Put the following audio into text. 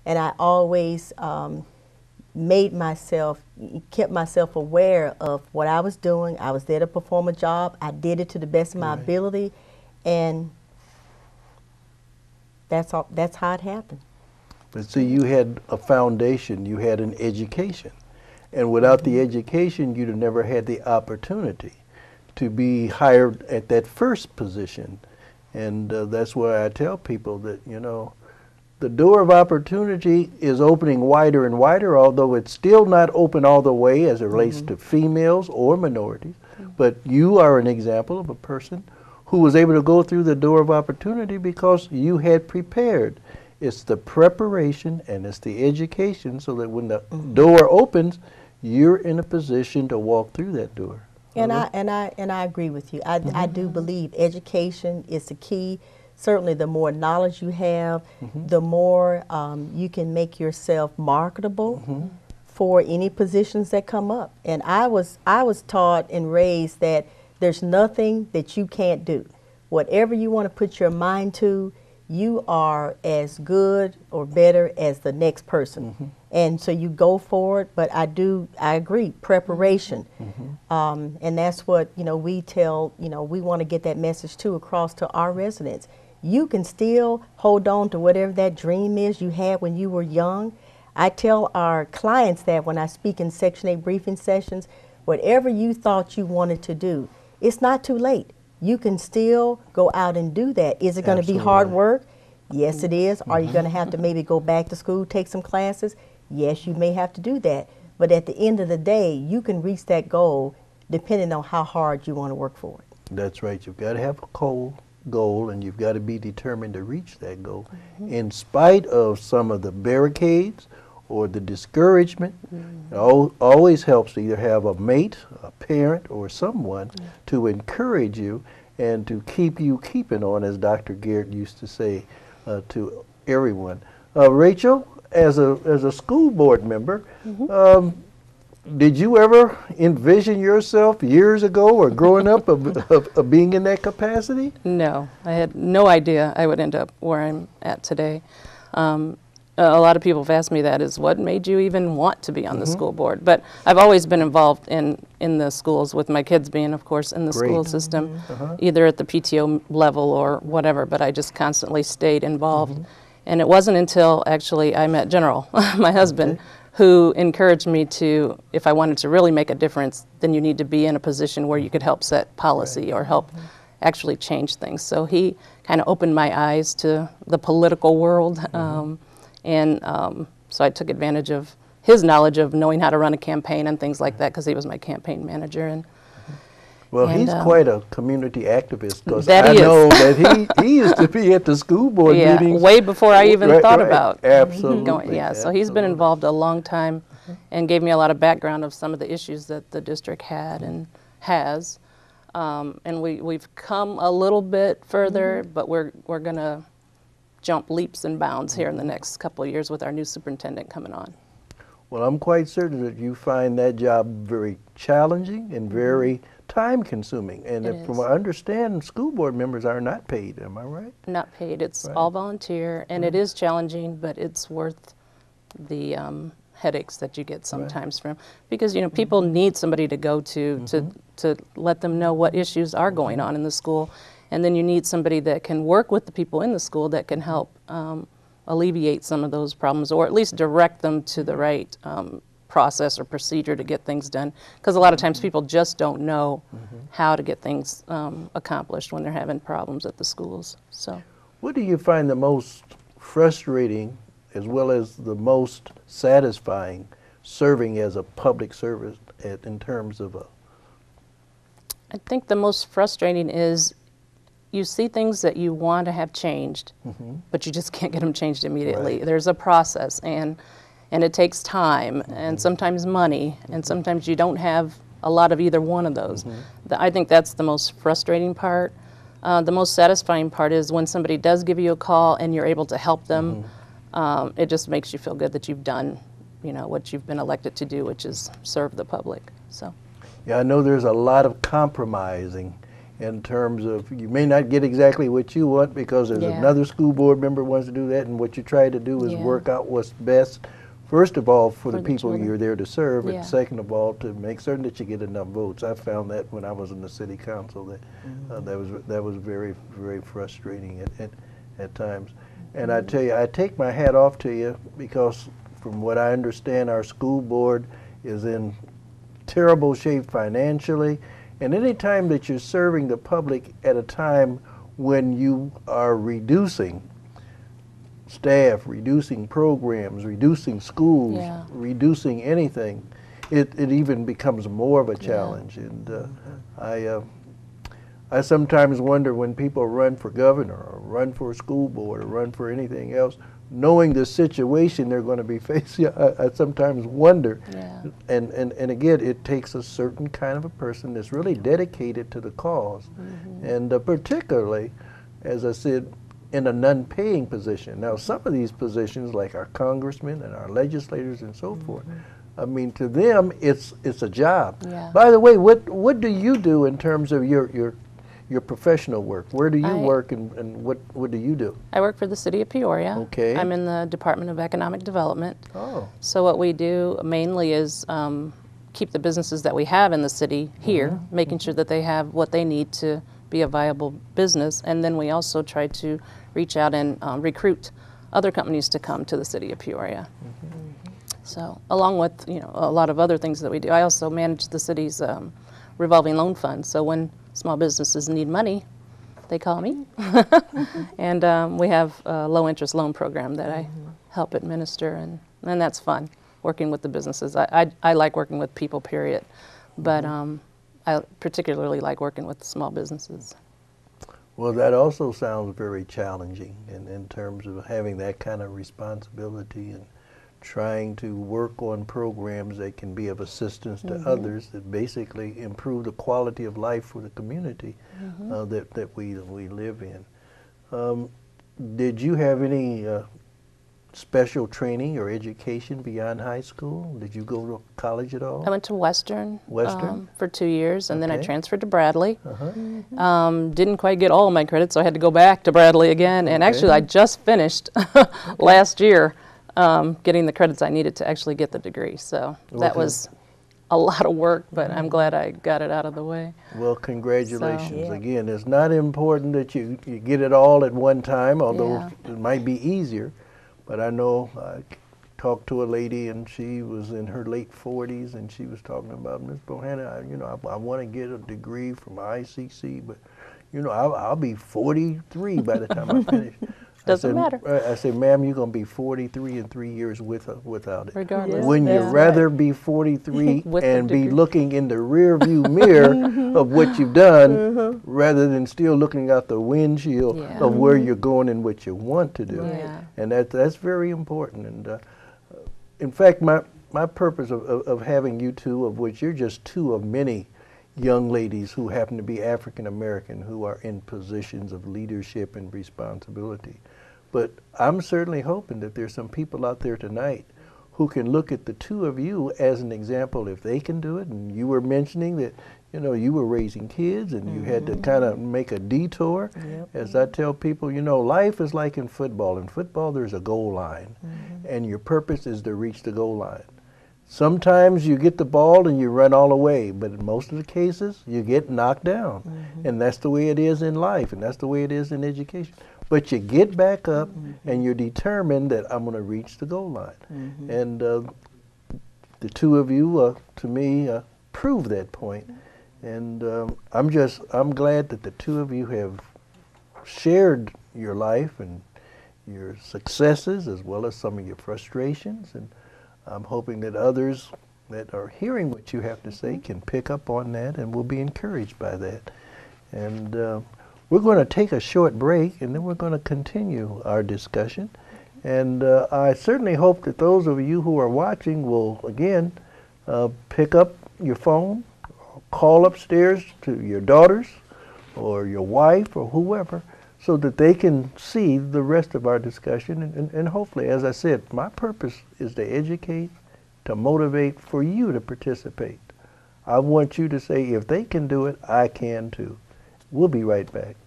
and I always kept myself aware of what I was doing. I was there to perform a job. I did it to the best of my ability, and that's how it happened. But see, you had a foundation, you had an education, and without the education, you'd have never had the opportunity to be hired at that first position. And that's why I tell people that, you know, the door of opportunity is opening wider and wider, although it's still not open all the way as it relates to females or minorities. But you are an example of a person who was able to go through the door of opportunity because you had prepared. It's the preparation and it's the education so that when the door opens, you're in a position to walk through that door. And I agree with you. I do believe education is the key. Certainly, the more knowledge you have, the more you can make yourself marketable for any positions that come up. And I was taught and raised that there's nothing that you can't do. Whatever you want to put your mind to, you are as good or better as the next person. And so you go for it, but I agree, preparation. And that's what, you know, we tell, you know, we want to get that message too across to our residents. You can still hold on to whatever that dream is you had when you were young. I tell our clients that when I speak in Section 8 briefing sessions, whatever you thought you wanted to do, it's not too late. You can still go out and do that. Is it going to be hard work? Yes, it is. Are you going to have to maybe go back to school, take some classes? Yes, you may have to do that. But at the end of the day, you can reach that goal depending on how hard you want to work for it. That's right. You've got to have a goal, and you've got to be determined to reach that goal. In spite of some of the barricades or the discouragement, it always helps to either have a mate, a parent, or someone to encourage you and to keep you keeping on, as Dr. Garrett used to say to everyone. Rachael, as a school board member, did you ever envision yourself years ago or growing up of being in that capacity? No, I had no idea I would end up where I'm at today. A lot of people have asked me that is what made you even want to be on the school board? But I've always been involved in the schools, with my kids being, of course, in the school system, either at the PTO level or whatever, but I just constantly stayed involved. And it wasn't until actually I met General, my husband, who encouraged me to, if I wanted to really make a difference, then you need to be in a position where you could help set policy or help actually change things. So he kind of opened my eyes to the political world. So I took advantage of his knowledge of knowing how to run a campaign and things like that, because he was my campaign manager. And well, he's quite a community activist, because I know that he used to be at the school board meetings. Way before I even thought about going. So he's been involved a long time and gave me a lot of background of some of the issues that the district had and has. And we've come a little bit further, but we're going to jump leaps and bounds here in the next couple of years with our new superintendent coming on. Well, I'm quite certain that you find that job very challenging and very time-consuming. And from what I understand, school board members are not paid. Am I right? Not paid. It's all volunteer, and it is challenging, but it's worth the headaches that you get sometimes from, because you know people need somebody to go to let them know what issues are going on in the school. And then you need somebody that can work with the people in the school that can help alleviate some of those problems, or at least direct them to the right process or procedure to get things done. Because a lot of times people just don't know how to get things accomplished when they're having problems at the schools. So, what do you find the most frustrating as well as the most satisfying serving as a public servant in terms of a... I think the most frustrating is you see things that you want to have changed, but you just can't get them changed immediately. There's a process, and it takes time, and sometimes money, and sometimes you don't have a lot of either one of those. I think that's the most frustrating part. The most satisfying part is when somebody does give you a call and you're able to help them. It just makes you feel good that you've done, you know, what you've been elected to do, which is serve the public. So. Yeah, I know there's a lot of compromising in terms of you may not get exactly what you want because there's another school board member wants to do that, and what you try to do is work out what's best, first of all, for the people children. you're there to serve, Yeah. and second of all, to make certain that you get enough votes. I found that when I was in the city council, that that was very, very frustrating at times. And I tell you, I take my hat off to you because from what I understand, our school board is in terrible shape financially. And any time that you're serving the public at a time when you are reducing staff, reducing programs, reducing schools, reducing anything, it even becomes more of a challenge. And I sometimes wonder when people run for governor or run for a school board or run for anything else, knowing the situation they're going to be facing, I sometimes wonder. And again, it takes a certain kind of a person that's really dedicated to the cause. And particularly, as I said, in a non-paying position. Now, some of these positions, like our congressmen and our legislators and so forth, I mean, to them, it's a job. By the way, what do you do in terms of your professional work? Where do you work, and what do you do? I work for the city of Peoria. Okay. I'm in the Department of Economic Development. Oh. So what we do mainly is keep the businesses that we have in the city here, making sure that they have what they need to be a viable business, and then we also try to reach out and recruit other companies to come to the city of Peoria. So along with a lot of other things that we do, I also manage the city's revolving loan fund. So when small businesses need money, they call me. And we have a low interest loan program that I help administer, and that's fun, working with the businesses. I like working with people, period, but I particularly like working with small businesses. Well, that also sounds very challenging in terms of having that kind of responsibility and trying to work on programs that can be of assistance to others that basically improve the quality of life for the community that we live in. Did you have any special training or education beyond high school? Did you go to college at all? I went to Western, for 2 years, and then I transferred to Bradley. Didn't quite get all of my credits, so I had to go back to Bradley again. And actually, I just finished last year getting the credits I needed to actually get the degree. So that was a lot of work, but I'm glad I got it out of the way. Well, congratulations. Again, it's not important that you get it all at one time, although it might be easier. But I know I talked to a lady, and she was in her late 40s, and she was talking about, Ms. Bohannon, I want to get a degree from ICC, but I'll be 43 by the time I finish. Doesn't matter. I said, ma'am, you're going to be 43 in 3 years without it. Regardless. Wouldn't you rather be 43 and be looking in the rear view mirror of what you've done rather than still looking out the windshield of where you're going and what you want to do? And that's very important. And in fact, my purpose of having you two, of which you're just two of many young ladies who happen to be African American, who are in positions of leadership and responsibility. But I'm certainly hoping that there's some people out there tonight who can look at the two of you as an example if they can do it. And you were mentioning that, you were raising kids and you had to kind of make a detour. As I tell people, life is like in football. In football, there's a goal line, and your purpose is to reach the goal line. Sometimes you get the ball and you run all the way, but in most of the cases, you get knocked down. And that's the way it is in life, and that's the way it is in education. But you get back up and you're determined that I'm going to reach the goal line. And the two of you, to me, prove that point. And I'm glad that the two of you have shared your life and your successes as well as some of your frustrations. And I'm hoping that others that are hearing what you have to say can pick up on that and will be encouraged by that. And we're going to take a short break, and then we're going to continue our discussion. And I certainly hope that those of you who are watching will, again, pick up your phone, call upstairs to your daughters or your wife or whoever, so that they can see the rest of our discussion. And hopefully, as I said, my purpose is to educate, to motivate, for you to participate. I want you to say, if they can do it, I can too. We'll be right back.